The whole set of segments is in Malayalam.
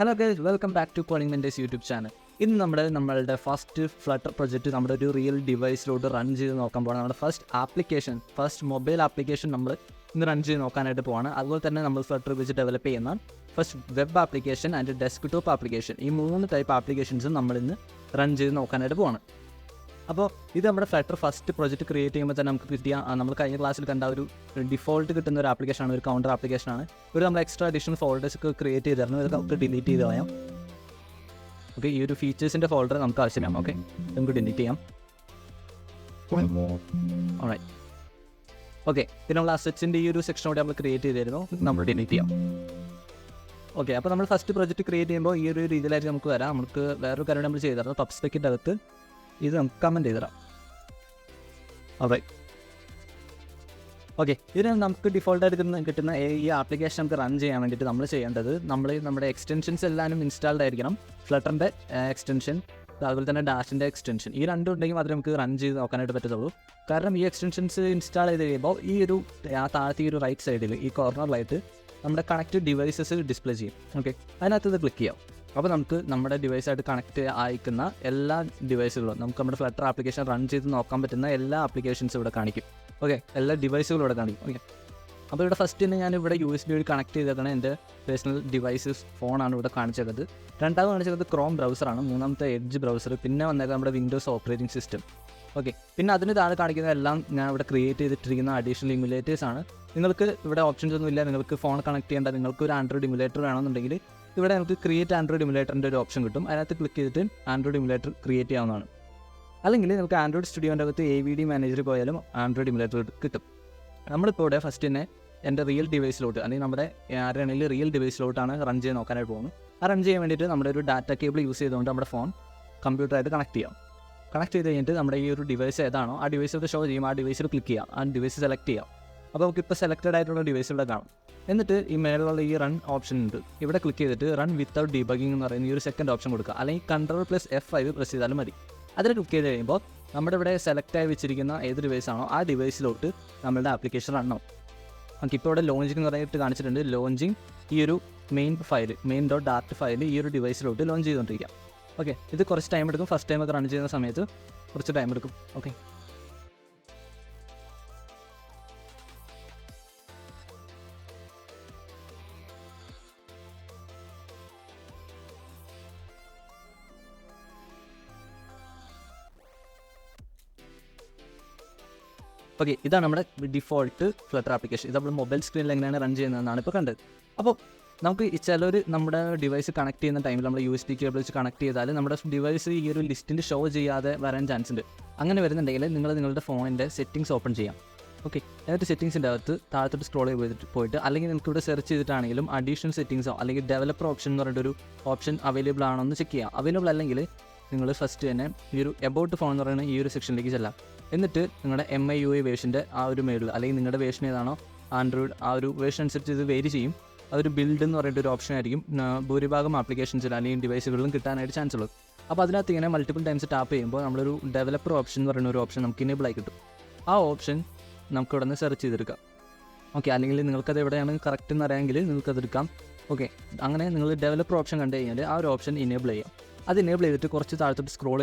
Hello guys, welcome back to coding mentors YouTube channel. ഇന്ന് നമ്മളുടെ ഫസ്റ്റ് ഫ്ലട്ടർ പ്രൊജക്റ്റ് നമ്മുടെ ഒരു റിയൽ ഡിവൈസിലോട്ട് റൺ ചെയ്ത് നോക്കാൻ പോകണം. നമ്മുടെ ഫസ്റ്റ് മൊബൈൽ ആപ്ലിക്കേഷൻ നമ്മൾ ഇന്ന് റൺ ചെയ്ത് നോക്കാനായിട്ട് പോവാണ്. അതുപോലെ തന്നെ നമ്മൾ ഫ്ലട്ടർ വെച്ച് ഡെവലപ്പ് ചെയ്യുന്ന first web application and desktop application, ഈ 3 ടൈപ്പ് ആപ്ലിക്കേഷൻസും നമ്മളിന്ന് റൺ ചെയ്ത് നോക്കാനായിട്ട് പോവാണ്. അപ്പോൾ ഇത് നമ്മുടെ ഫ്ലട്ടർ ഫസ്റ്റ് പ്രൊജക്റ്റ് ക്രിയേറ്റ് ചെയ്യുമ്പോൾ തന്നെ നമുക്ക് കിട്ടിയ നമ്മൾ കഴിഞ്ഞ ക്ലാസ്സിൽ കണ്ട ഒരു ഡിഫോൾട്ട് കിട്ടുന്ന ഒരു ആപ്ലിക്കേഷനാണ്, ഒരു കൗണ്ടർ ആപ്ലിക്കേഷനാണ്. ഒരു നമ്മൾ എക്സ്ട്രാ അഡീഷണൽ ഫോൾഡേഴ്സ് ഒക്കെ ക്രിയേറ്റ് ചെയ്തിരുന്നു, ഇത് നമുക്ക് ഡിലീറ്റ് ചെയ്ത് കളയാം. ഓക്കെ, ഈ ഒരു ഫീച്ചേഴ്സിൻ്റെ ഫോൾഡർ നമുക്ക് ആവശ്യമില്ല. ഓക്കെ, നമുക്ക് ഡിലീറ്റ് ചെയ്യാം. ഓൾറൈറ്റ്. ഓക്കെ, പിന്നെ നമ്മൾ അസറ്റ്സിൻ്റെ ഈ ഒരു സെക്ഷനോടെ നമ്മൾ ക്രിയേറ്റ് ചെയ്തിരുന്നു, നമ്മൾ ഡിലീറ്റ് ചെയ്യാം. ഓക്കെ, അപ്പോൾ നമ്മൾ ഫസ്റ്റ് പ്രൊജക്റ്റ് ക്രിയേറ്റ് ചെയ്യുമ്പോൾ ഈ ഒരു രീതിയിലായിട്ട് നമുക്ക് വരാം. നമുക്ക് വേറൊരു കാര്യം നമ്മൾ ചെയ്തിരുന്നു, പബ്സ്പെക്കിൻ്റെ അകത്ത് ഇത് നമുക്ക് കമൻറ്റ് ചെയ്തിടാം. ഓക്കെ, ഇതിന് നമുക്ക് ഡിഫോൾട്ടായിട്ട് കിട്ടുന്ന ഈ ആപ്ലിക്കേഷൻ നമുക്ക് റൺ ചെയ്യാൻ വേണ്ടിയിട്ട് നമ്മൾ ചെയ്യേണ്ടത്, നമ്മുടെ എക്സ്റ്റൻഷൻസ് എല്ലാവരും ഇൻസ്റ്റാൾഡ് ആയിരിക്കണം. ഫ്ലട്ടറിൻ്റെ എക്സ്റ്റൻഷൻ, അതുപോലെ തന്നെ ഡാഷിൻ്റെ എക്സ്റ്റൻഷൻ, ഈ രണ്ടും ഉണ്ടെങ്കിൽ മാത്രമേ നമുക്ക് റൺ ചെയ്ത് നോക്കാനായിട്ട് പറ്റത്തുള്ളൂ. കാരണം ഈ എക്സ്റ്റൻഷൻസ് ഇൻസ്റ്റാൾ ചെയ്ത് കഴിയുമ്പോൾ ഈ ഒരു താഴത്തെ ഈ ഒരു റൈറ്റ് സൈഡിൽ ഈ കോർണറിലായിട്ട് നമ്മുടെ കണക്റ്റഡ് ഡിവൈസസ് ഡിസ്പ്ലേ ചെയ്യും. ഓക്കെ, അതിനകത്ത് ഇത് ക്ലിക്ക് ചെയ്യാം. അപ്പോൾ നമുക്ക് നമ്മുടെ ഡിവൈസായിട്ട് കണക്റ്റ് ആയിരിക്കുന്ന എല്ലാ ഡിവൈസുകളും, നമുക്ക് നമ്മുടെ ഫ്ലട്ടർ ആപ്ലിക്കേഷൻ റൺ ചെയ്ത് നോക്കാൻ പറ്റുന്ന എല്ലാ ആപ്ലിക്കേഷൻസും ഇവിടെ കാണിക്കും. ഓക്കെ, എല്ലാ ഡിവൈസുകളും ഇവിടെ കാണിക്കും. ഓക്കെ, അപ്പോൾ ഇവിടെ ഫസ്റ്റ് തന്നെ ഞാൻ ഇവിടെ USB വഴി കണക്ട് ചെയ്തേക്കണം എൻ്റെ പേഴ്സണൽ ഡിവൈസസ് ഫോണാണ് ഇവിടെ കാണിച്ചത്. രണ്ടാമത് കാണിച്ചത് ക്രോം ബ്രൗസറാണ്, മൂന്നാമത്തെ എഡ്ജ് ബ്രൗസർ, പിന്നെ വന്നേക്കാം നമ്മുടെ വിൻഡോസ് ഓപ്പറേറ്റിംഗ് സിസ്റ്റം. ഓക്കെ, പിന്നെ അതിന് താഴെ കാണിക്കുന്ന എല്ലാം ഞാൻ ഇവിടെ ക്രിയേറ്റ് ചെയ്തിട്ടിരിക്കുന്ന അഡീഷണൽ ഇമുലേറ്റേഴ്സാണ്. നിങ്ങൾക്ക് ഇവിടെ ഓപ്ഷൻസ് ഒന്നും ഇല്ല. നിങ്ങൾക്ക് ഫോൺ കണക്ട് ചെയ്യേണ്ട, നിങ്ങൾക്ക് ഒരു ആൻഡ്രോയിഡ് ഇമുലേറ്റർ വേണമെന്നുണ്ടെങ്കിൽ ഇവിടെ നമുക്ക് ക്രിയേറ്റ് ആൻഡ്രോയിഡ് ഇമുലേറ്ററിൻ്റെ ഒരു ഓപ്ഷൻ കിട്ടും. അതിനകത്ത് ക്ലിക്ക് ചെയ്തിട്ട് ആൻഡ്രോയിഡ് ഇമുലേറ്റർ ക്രിയേറ്റ് ചെയ്യാവുന്നതാണ്. അല്ലെങ്കിൽ നമുക്ക് ആൻഡ്രോയിഡ് സ്റ്റുഡിയോൻ്റെ അകത്ത് AVD മാനേജർ പോയാലും ആൻഡ്രോയിഡ് ഇമുലേറ്റർ കിട്ടും. നമ്മളിപ്പോൾ ഇവിടെ ഫസ്റ്റ് തന്നെ എൻ്റെ റിയൽ ഡിവൈസിലോട്ട്, അല്ലെങ്കിൽ നമ്മുടെ ആരുടെയാണെങ്കിൽ റിയൽ ഡിവൈസിലോട്ടാണ് റൺ ചെയ്ത് നോക്കാനായിട്ട് പോകുന്നത്. ആ റൺ ചെയ്യാൻ വേണ്ടിയിട്ട് നമ്മുടെ ഒരു ഡാറ്റ കേബിൾ യൂസ് ചെയ്തുകൊണ്ട് നമ്മുടെ ഫോൺ കമ്പ്യൂട്ടറായിട്ട് കണക്ട് ചെയ്യാം. കണക്ട് ചെയ്ത് കഴിഞ്ഞിട്ട് നമ്മുടെ ഈ ഒരു ഡിവൈസ് ഏതാണോ ആ ഡിവൈസിലോട്ട് ഷോ ചെയ്യും. ആ ഡിവൈസിൽ ക്ലിക്ക് ചെയ്യാം, ആ ഡിവൈസ് സെലക്ട് ചെയ്യാം. അപ്പോൾ നമുക്ക് ഇപ്പോൾ സെലക്റ്റഡ് ആയിട്ടുള്ള ഡിവൈസ് ഇവിടെ കാണും. എന്നിട്ട് ഈ മേലുള്ള ഈ റൺ ഓപ്ഷൻ ഉണ്ട്, ഇവിടെ ക്ലിക്ക് ചെയ്തിട്ട് റൺ വിത്തൗട്ട് ഡീബഗിംഗ് എന്ന് പറയുന്ന ഈ ഒരു സെക്കൻഡ് ഓപ്ഷൻ കൊടുക്കുക. അല്ലെങ്കിൽ Ctrl+F5 പ്രസ് ചെയ്താലും മതി. അതിന് ക്ലിക്ക് ചെയ്ത് കഴിയുമ്പോൾ നമ്മുടെ ഇവിടെ സെലക്ട് ആയി വെച്ചിരിക്കുന്ന ഏത് ഡിവൈസാണോ ആ ഡിവൈസിലോട്ട് നമ്മളുടെ ആപ്ലിക്കേഷൻ റണ്ണാവും. നമുക്ക് ഇപ്പോൾ ഇവിടെ ലോഞ്ചിങ് എന്ന് പറഞ്ഞിട്ട് കാണിച്ചിട്ടുണ്ട്. ലോഞ്ചിങ് ഈ ഒരു main.dart ഫയൽ ഈ ഒരു ഡിവൈസിലോട്ട് ലോഞ്ച് ചെയ്തുകൊണ്ടിരിക്കാം. ഓക്കെ, ഇത് കുറച്ച് ടൈം എടുക്കും. ഫസ്റ്റ് ടൈം ഒക്കെ റൺ ചെയ്യുന്ന സമയത്ത് കുറച്ച് ടൈം എടുക്കും. ഓക്കെ, ഇതാണ് നമ്മുടെ ഡിഫോൾട്ട് ഫ്ലട്ടർ ആപ്ലിക്കേഷൻ. ഇത് നമ്മൾ മൊബൈൽ സ്ക്രീനിൽ എങ്ങനെയാണ് റൺ ചെയ്യുന്നതെന്നാണ് ഇപ്പോൾ കണ്ടത്. അപ്പോൾ നമുക്ക് ചിലർ നമ്മുടെ ഡിവൈസ് കണക്ട് ചെയ്യുന്ന ടൈമിൽ നമ്മൾ USB കേബിൾ വെച്ച് കണക്ട് ചെയ്താൽ നമ്മുടെ ഡിവൈസ് ഈ ഒരു ലിസ്റ്റിൽ ഷോ ചെയ്യാതെ വരാൻ ചാൻസ് ഉണ്ട്. അങ്ങനെ വരുന്നുണ്ടെങ്കിൽ നിങ്ങളുടെ ഫോണിൻ്റെ സെറ്റിംഗ്സ് ഓപ്പൺ ചെയ്യാം. ഓക്കെ, എന്നിട്ട് സെറ്റിംഗ്സിൻ്റെ അകത്ത് താഴത്തോട്ട് സ്ക്രോൾ പോയിട്ട്, അല്ലെങ്കിൽ നിങ്ങൾക്ക് ഇവിടെ സെർച്ച് ചെയ്തിട്ടാണെങ്കിലും അഡീഷണൽ സെറ്റിംഗ്സോ അല്ലെങ്കിൽ ഡെവലപ്പർ ഓപ്ഷൻ എന്ന് പറഞ്ഞിട്ടൊരു ഓപ്ഷൻ അവൈലബിൾ ആണോ എന്ന് ചെക്ക് ചെയ്യാം. അവൈലബിൾ അല്ലെങ്കിൽ നിങ്ങൾ ഫസ്റ്റ് തന്നെ ഈ ഒരു എബൌട്ട് ഫോൺ എന്ന് പറയുന്ന ഈ ഒരു സെക്ഷനിലേക്ക് ചെല്ലാം. എന്നിട്ട് നിങ്ങളുടെ MIUI വേർഷൻ്റെ ആ ഒരു മേളിൽ, അല്ലെങ്കിൽ നിങ്ങളുടെ വേർഷൻ ഏതാണോ ആൻഡ്രോയിഡ് ആ ഒരു വേർഷൻ അനുസരിച്ച് ഇത് വേരി ചെയ്യും. അതൊരു ബിൽഡ് എന്ന് പറഞ്ഞിട്ട് ഒരു ഓപ്ഷൻ ആയിരിക്കും ഭൂരിഭാഗം ആപ്ലിക്കേഷൻസിൽ അല്ലെങ്കിൽ ഡിവൈസുകളിലും കിട്ടാനായിട്ട് ചാൻസ് ഉള്ളത്. അപ്പോൾ അതിനകത്ത് ഇങ്ങനെ മൾട്ടിപ്പിൾ ടൈംസ് ടാപ്പ് ചെയ്യുമ്പോൾ നമ്മളൊരു ഡെവലപ്പർ ഓപ്ഷൻ എന്ന് പറയുന്ന ഒരു ഓപ്ഷൻ നമുക്ക് ഇനേബിൾ ആയി കിട്ടും. ആ ഓപ്ഷൻ നമുക്ക് ഇവിടെ നിന്ന് സെർച്ച് ചെയ്തെടുക്കാം. ഓക്കെ, അല്ലെങ്കിൽ നിങ്ങൾക്കത് എവിടെയാണ് കറക്റ്റ് എന്ന് അറിയാമെങ്കിൽ നിങ്ങൾക്കതെടുക്കാം. ഓക്കെ, അങ്ങനെ നിങ്ങൾ ഡെവലപ്പർ ഓപ്ഷൻ കണ്ടു കഴിഞ്ഞാൽ ആ ഒരു ഓപ്ഷൻ ഇനേബിൾ ചെയ്യാം. അത് ഇനേബിൾ ചെയ്തിട്ട് കുറച്ച് താഴത്തോട്ട് സ്ക്രോൾ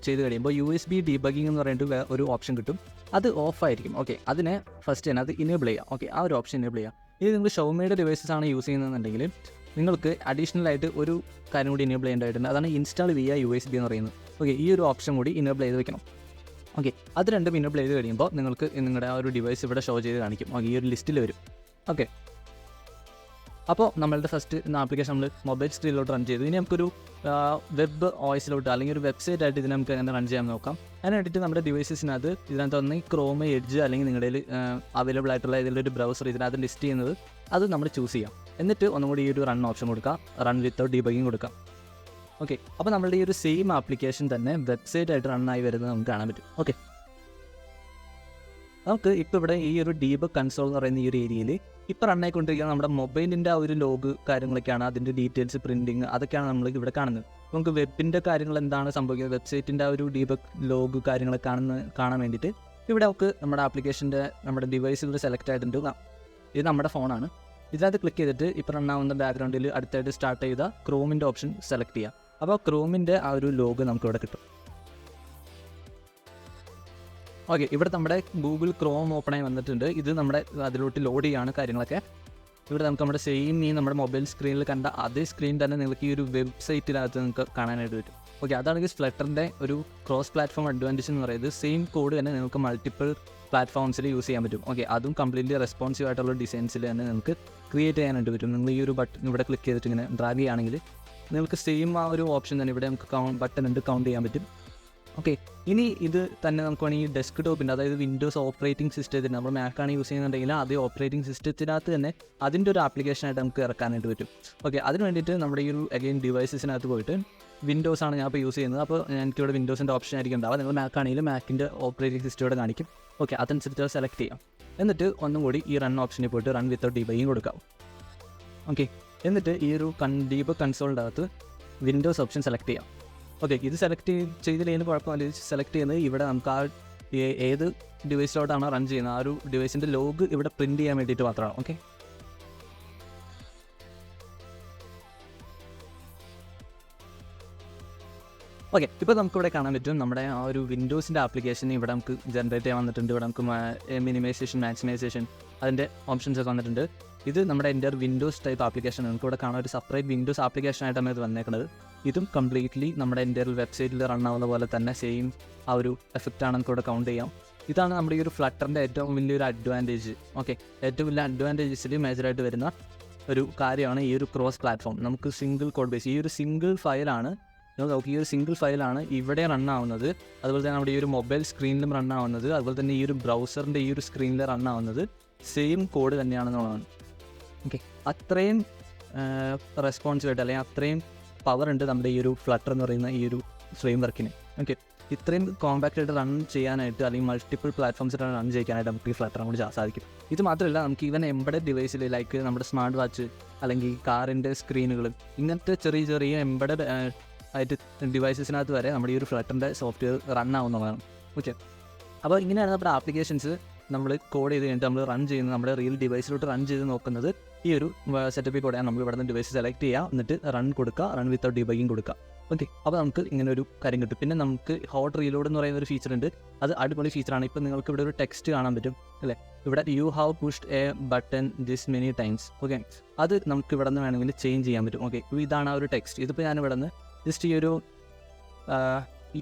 ചെയ്ത് കഴിയുമ്പോൾ USB ഡീബഗിംഗ് എന്ന് പറഞ്ഞിട്ട് ഒരു ഓപ്ഷൻ കിട്ടും. അത് ഓഫ് ആയിരിക്കും. ഓക്കെ, അതിനെ ഫസ്റ്റ് തന്നെ അത് ഇനേബിൾ ചെയ്യാം. ഓക്കെ, ആ ഒരു ഓപ്ഷൻ ഇനേബിൾ ചെയ്യാം. ഇത് നിങ്ങൾ ഷോമിയുടെ ഡിവൈസസ് ആണ് യൂസ് ചെയ്യുന്നതെന്നുണ്ടെങ്കിൽ നിങ്ങൾക്ക് അഡീഷണൽ ആയിട്ട് ഒരു കാര്യം കൂടി ഇനേബിൾ ചെയ്യേണ്ടതായിട്ടുണ്ട്. അതാണ് ഇൻസ്റ്റാൾ via USB എന്ന് പറയുന്നത്. ഓക്കെ, ഈ ഒരു ഓപ്ഷൻ കൂടി ഇനേബിൾ ചെയ്ത് വെക്കണം. ഓക്കെ, അത് രണ്ടും ഇനേബിൾ ചെയ്ത് കഴിയുമ്പോൾ നിങ്ങൾക്ക് നിങ്ങളുടെ ആ ഒരു ഡിവൈസ് ഇവിടെ ഷോ ചെയ്ത് കാണിക്കും. ഓക്കെ, ഈ ഒരു ലിസ്റ്റിൽ വരും. ഓക്കെ, അപ്പോൾ നമ്മളുടെ ഫസ്റ്റ് ആപ്ലിക്കേഷൻ നമ്മൾ മൊബൈൽ സ്ക്രീനിലോട്ട് റൺ ചെയ്തു. ഇനി നമുക്കൊരു വെബ് OSലോട്ട് അല്ലെങ്കിൽ ഒരു വെബ്സൈറ്റ് ആയിട്ട് ഇതിനെ നമുക്ക് എങ്ങനെ റൺ ചെയ്യാൻ നോക്കാം. അതിന് വേണ്ടിയിട്ട് നമ്മുടെ ഡിവൈസസിനകത്ത് ഇതിനകത്ത് ഒന്ന് ക്രോം, എഡ്ജ് അല്ലെങ്കിൽ നിങ്ങളുടെ അവൈലബിൾ ആയിട്ടുള്ള ഏതെങ്കിലും ഒരു ബ്രൗസർ ഇതിനകത്ത് ലിസ്റ്റ് ചെയ്യുന്നത് അത് നമ്മൾ ചൂസ് ചെയ്യാം. എന്നിട്ട് ഒന്നും കൂടി ഈ ഒരു റൺ ഓപ്ഷൻ കൊടുക്കാം, റൺ വിത്തൗട്ട് ഡീബഗിംഗ് കൊടുക്കാം. ഓക്കെ, അപ്പോൾ നമ്മളുടെ ഈ ഒരു സെയിം ആപ്ലിക്കേഷൻ തന്നെ വെബ്സൈറ്റ് ആയിട്ട് റൺ ആയി വരുന്നത് നമുക്ക് കാണാൻ പറ്റും. ഓക്കെ, നമുക്ക് ഇപ്പോൾ ഇവിടെ ഈ ഒരു ഡീബഗ് കൺസോൾ എന്ന് പറയുന്ന ഈ ഒരു ഏരിയയിൽ ഇപ്പോൾ റൺ ആയിക്കൊണ്ടിരിക്കുന്ന നമ്മുടെ മൊബൈലിൻ്റെ ആ ഒരു ലോഗ് കാര്യങ്ങളൊക്കെയാണ്, അതിൻ്റെ ഡീറ്റെയിൽസ്, പ്രിൻറ്റിങ്, അതൊക്കെയാണ് നമ്മൾ ഇവിടെ കാണുന്നത്. നമുക്ക് വെബിൻ്റെ കാര്യങ്ങൾ എന്താണ് സംഭവിക്കുന്നത്, വെബ്സൈറ്റിൻ്റെ ആ ഒരു ഡീബഗ് ലോഗ് കാര്യങ്ങളൊക്കെ കാണാൻ വേണ്ടിയിട്ട് ഇവിടെ നമുക്ക് നമ്മുടെ ആപ്ലിക്കേഷൻ്റെ നമ്മുടെ ഡിവൈസുകൾ സെലക്ട് ആയിട്ടുണ്ട്. ഇത് നമ്മുടെ ഫോണാണ്. ഇതിനകത്ത് ക്ലിക്ക് ചെയ്തിട്ട് ഇപ്പോൾ റൺ ആവുന്ന ബാക്ക്ഗ്രൗണ്ടിൽ അടുത്തായിട്ട് സ്റ്റാർട്ട് ചെയ്ത ക്രോമിൻ്റെ ഓപ്ഷൻ സെലക്ട് ചെയ്യാം. അപ്പോൾ ക്രോമിൻ്റെ ആ ഒരു ലോഗോ നമുക്കിവിടെ കിട്ടും. ഓക്കെ, ഇവിടെ നമ്മുടെ ഗൂഗിൾ ക്രോം ഓപ്പണായി വന്നിട്ടുണ്ട്. ഇത് നമ്മുടെ അതിലോട്ട് ലോഡ് ചെയ്യാണ് കാര്യങ്ങളൊക്കെ. ഇവിടെ നമുക്ക് നമ്മുടെ സെയിം ഈ നമ്മുടെ മൊബൈൽ സ്ക്രീനിൽ കണ്ട അതേ സ്ക്രീൻ തന്നെ നിങ്ങൾക്ക് ഈ ഒരു വെബ്സൈറ്റിനകത്ത് നിങ്ങൾക്ക് കാണാനായിട്ട് പറ്റും. ഓക്കെ, അതാണെങ്കിൽ ഫ്ലട്ടറിൻ്റെ ഒരു ക്രോസ് പ്ലാറ്റ്ഫോം അഡ്വാൻറ്റേജ് എന്ന് പറയുന്നത് സെയിം കോഡ് തന്നെ നിങ്ങൾക്ക് മൾട്ടിപ്പിൾ പ്ലാറ്റ്ഫോംസിൽ യൂസ് ചെയ്യാൻ പറ്റും. ഓക്കെ, അതും കംപ്ലീറ്റ്ലി റെസ്പോൺസീവ് ആയിട്ടുള്ള ഡിസൈൻസിൽ തന്നെ നിങ്ങൾക്ക് ക്രിയേറ്റ് ചെയ്യാനായിട്ട് പറ്റും. നിങ്ങൾ ഈ ഒരു ബട്ടൺ ഇവിടെ ക്ലിക്ക് ചെയ്തിട്ട് ഇങ്ങനെ ഡ്രാഗ് ചെയ്യുകയാണെങ്കിൽ നിങ്ങൾക്ക് സെയിം ആ ഒരു ഓപ്ഷൻ തന്നെ ഇവിടെ നമുക്ക് ബട്ടൺ ഉണ്ട് കൗണ്ട് ചെയ്യാൻ പറ്റും. ഓക്കെ, ഇനി ഇത് തന്നെ നമുക്ക് വേണമെങ്കിൽ ഡെസ്ക് ടോപ്പിൻ്റെ, അതായത് വിൻഡോസ് ഓപ്പറേറ്റിംഗ് സിസ്റ്റത്തിന് നമ്മൾ മാക്കാണ് യൂസ് ചെയ്യുന്നുണ്ടെങ്കിൽ അതേ ഓപ്പറേറ്റിംഗ് സിസ്റ്റത്തിനകത്ത് തന്നെ അതിൻ്റെ ഒരു ആപ്ലിക്കേഷനായിട്ട് നമുക്ക് ഇറക്കാനായിട്ട് പറ്റും. ഓക്കെ, അതിന് വേണ്ടിയിട്ട് നമ്മുടെ ഈ ഒരു അഗെയിൻ ഡിവൈസസിനകത്ത് പോയിട്ട് വിൻഡോസ് ആണ് ഞാൻ ഇപ്പോൾ യൂസ് ചെയ്യുന്നത്. അപ്പോൾ എനിക്കിവിടെ വിൻഡോസിൻ്റെ ഓപ്ഷൻ ആയിരിക്കും ഉണ്ടാവുക. നിങ്ങൾ മാക്കാണെങ്കിലും മാക്കിൻ്റെ ഓപ്പറേറ്റിംഗ് സിസ്റ്റം ഇവിടെ കാണിക്കും. ഓക്കെ, അതനുസരിച്ച് സെലക്ട് ചെയ്യാം. എന്നിട്ട് ഒന്നും കൂടി ഈ റൺ ഓപ്ഷനിൽ പോയിട്ട് റൺ വിത്തൗട്ട് ഡീബഗിങ് കൊടുക്കാം. ഓക്കെ, എന്നിട്ട് ഈ ഒരു ഡീബഗ് കൺസോളിൻ്റെ അകത്ത് വിൻഡോസ് ഓപ്ഷൻ സെലക്ട് ചെയ്യാം. ഓക്കെ, ഇത് സെലക്ട് ചെയ്തില്ലെങ്കിൽ കുഴപ്പമില്ല. ഇത് സെലക്ട് ചെയ്യുന്നത് ഇവിടെ നമുക്ക് ആ ഏത് ഡിവൈസിലോട്ടാണോ റൺ ചെയ്യുന്നത് ആ ഒരു ഡിവൈസിൻ്റെ ലോഗ് ഇവിടെ പ്രിൻറ്റ് ചെയ്യാൻ വേണ്ടിയിട്ട് മാത്രമാണ്. ഓക്കെ, ഓക്കെ, ഇപ്പോൾ നമുക്കിവിടെ കാണാൻ പറ്റും നമ്മുടെ ആ ഒരു വിൻഡോസിൻ്റെ ആപ്ലിക്കേഷൻ ഇവിടെ നമുക്ക് ജനറേറ്റ് ചെയ്യാൻ വന്നിട്ടുണ്ട്. ഇവിടെ നമുക്ക് മിനിമൈസേഷൻ, മാക്സിമൈസേഷൻ അതിൻ്റെ ഓപ്ഷൻസ് ഒക്കെ വന്നിട്ടുണ്ട്. ഇത് നമ്മുടെ എൻ്റെ വിൻഡോസ് ടൈപ്പ് ആപ്ലിക്കേഷൻ. നമുക്ക് ഇവിടെ കാണാൻ ഒരു സെപ്പറേറ്റ് വിൻഡോസ് ആപ്ലിക്കേഷനായിട്ടാണ് ഇത് വന്നേക്കുന്നത്. ഇതും കംപ്ലീറ്റ്ലി നമ്മുടെ എൻ്റെ വെബ്സൈറ്റിൽ റൺ ആവുന്ന പോലെ തന്നെ സെയിം ആ ഒരു എഫക്റ്റാണ് നമുക്ക് ഇവിടെ കൗണ്ട് ചെയ്യാം. ഇതാണ് നമ്മുടെ ഈ ഒരു ഫ്ലട്ടറിൻ്റെ ഏറ്റവും വലിയൊരു അഡ്വാൻറ്റേജ്. ഓക്കെ, ഏറ്റവും വലിയ അഡ്വാൻറ്റേജസിൽ മേജറായിട്ട് വരുന്ന ഒരു കാര്യമാണ് ഈ ഒരു ക്രോസ് പ്ലാറ്റ്ഫോം. നമുക്ക് സിംഗിൾ കോഡ് ബേസ്, ഈ ഒരു സിംഗിൾ ഫയലാണ് നമുക്ക് ഈ ഒരു സിംഗിൾ ഫയലാണ് ഇവിടെ റൺ ആവുന്നത്. അതുപോലെ തന്നെ നമ്മുടെ ഈ ഒരു മൊബൈൽ സ്ക്രീനിലും റൺ ആവുന്നത്, അതുപോലെ തന്നെ ഈ ഒരു ബ്രൗസറിൻ്റെ ഈ ഒരു സ്ക്രീനിൽ റൺ ആവുന്നത് സെയിം കോഡ് തന്നെയാണെന്നുള്ളതാണ്. ഓക്കെ, അത്രയും റെസ്പോൺസീവായിട്ട് അല്ലെങ്കിൽ അത്രയും പവർ ഉണ്ട് നമ്മുടെ ഈ ഒരു ഫ്ലട്ടർ എന്ന് പറയുന്ന ഈ ഒരു ഫ്രെയിം വർക്കിന്. ഓക്കെ, ഇത്രയും കോമ്പാക്റ്റ് ആയിട്ട് റൺ ചെയ്യാനായിട്ട് അല്ലെങ്കിൽ മൾട്ടിപ്പിൾ പ്ലാറ്റ്ഫോംസിലാണ് റൺ ചെയ്യാനായിട്ട് നമുക്ക് ഈ ഫ്ലട്ടർ കൊണ്ട് സാധിക്കും. ഇത് മാത്രമല്ല, നമുക്ക് ഈവൻ എംബഡഡ് ഡിവൈസിൽ ലൈക്ക് നമ്മുടെ സ്മാർട്ട് വാച്ച് അല്ലെങ്കിൽ കാറിൻ്റെ സ്ക്രീനുകൾ ഇങ്ങനത്തെ ചെറിയ ചെറിയ എംബഡഡ് ആയിട്ട് ഡിവൈസസിനകത്ത് വരെ നമ്മുടെ ഈ ഒരു ഫ്ലട്ടറിൻ്റെ സോഫ്റ്റ്വെയർ റൺ ആവുന്നതാണ്. ഓക്കെ, അപ്പോൾ ഇങ്ങനെയാണ് നമ്മുടെ ആപ്ലിക്കേഷൻസ് നമ്മൾ കോഡ് ചെയ്ത് കഴിഞ്ഞിട്ട് നമ്മൾ റൺ ചെയ്യുന്നത്, നമ്മുടെ റിയൽ ഡിവൈസിലോട്ട് റൺ ചെയ്ത് നോക്കുന്നത് ഈ ഒരു സെറ്റപ്പിൽ കൂടെയാണ്. നമ്മൾ ഇവിടെ നിന്ന് ഡിവൈസ് സെലക്ട് ചെയ്യുക, എന്നിട്ട് റൺ കൊടുക്കുക, റൺ വിത്തൗട്ട് ഡീബഗിങ് കൊടുക്കുക. ഓക്കെ, അപ്പോൾ നമുക്ക് ഇങ്ങനെ ഒരു കാര്യം കിട്ടും. പിന്നെ നമുക്ക് ഹോട്ട് റീലോഡ് എന്ന് പറയുന്ന ഒരു ഫീച്ചർ ഉണ്ട്. അത് അടിപൊളി ഫീച്ചറാണ്. ഇപ്പോൾ നിങ്ങൾക്ക് ഇവിടെ ഒരു ടെക്സ്റ്റ് കാണാൻ പറ്റും അല്ലേ, ഇവിടെ you have pushed A button this many times. Okay, അത് നമുക്ക് ഇവിടെ നിന്ന് വേണമെങ്കിൽ ചേഞ്ച് ചെയ്യാൻ പറ്റും. ഓക്കെ, ഇതാണ് ആ ഒരു ടെക്സ്റ്റ്. ഇതിപ്പോൾ ഞാൻ ഇവിടെ നിന്ന് ജസ്റ്റ്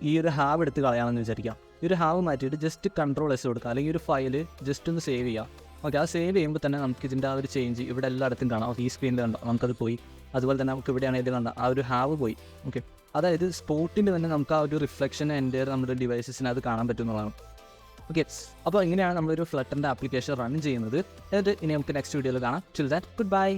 ഈ ഒരു ഹാവ് എടുത്ത് കളയാമെന്ന് വിചാരിക്കാം. ഈ ഒരു ഹാവ് മാറ്റിയിട്ട് ജസ്റ്റ് Ctrl+S കൊടുക്കുക, അല്ലെങ്കിൽ ഒരു ഫയൽ ജസ്റ്റ് ഒന്ന് സേവ് ചെയ്യാം. ഓക്കെ, ആ സേവ് ചെയ്യുമ്പോൾ തന്നെ നമുക്ക് ഇതിൻ്റെ ആ ഒരു ചേഞ്ച് ഇവിടെ എല്ലായിടത്തും കാണാം. ഓക്കെ, ഈ സ്ക്രീനിൽ കണ്ടോ നമുക്കത് പോയി. അതുപോലെ തന്നെ നമുക്ക് ഇവിടെയാണെങ്കിൽ കണ്ട ആ ഒരു ഹാവ് പോയി. ഓക്കെ, അതായത് സ്പോട്ടിൽ തന്നെ നമുക്ക് ആ ഒരു റിഫ്ലക്ഷൻ എൻ്റെ നമ്മുടെ ഡിവൈസസിന് അത് കാണാൻ പറ്റുന്നതാണ്. ഓക്കെ, അപ്പോൾ ഇങ്ങനെയാണ് നമ്മളൊരു ഫ്ലട്ടറിൻ്റെ ആപ്ലിക്കേഷൻ റൺ ചെയ്യുന്നത്. എന്നിട്ട് ഇനി നമുക്ക് നെക്സ്റ്റ് വീഡിയോയിൽ കാണാം. Till that, good bye.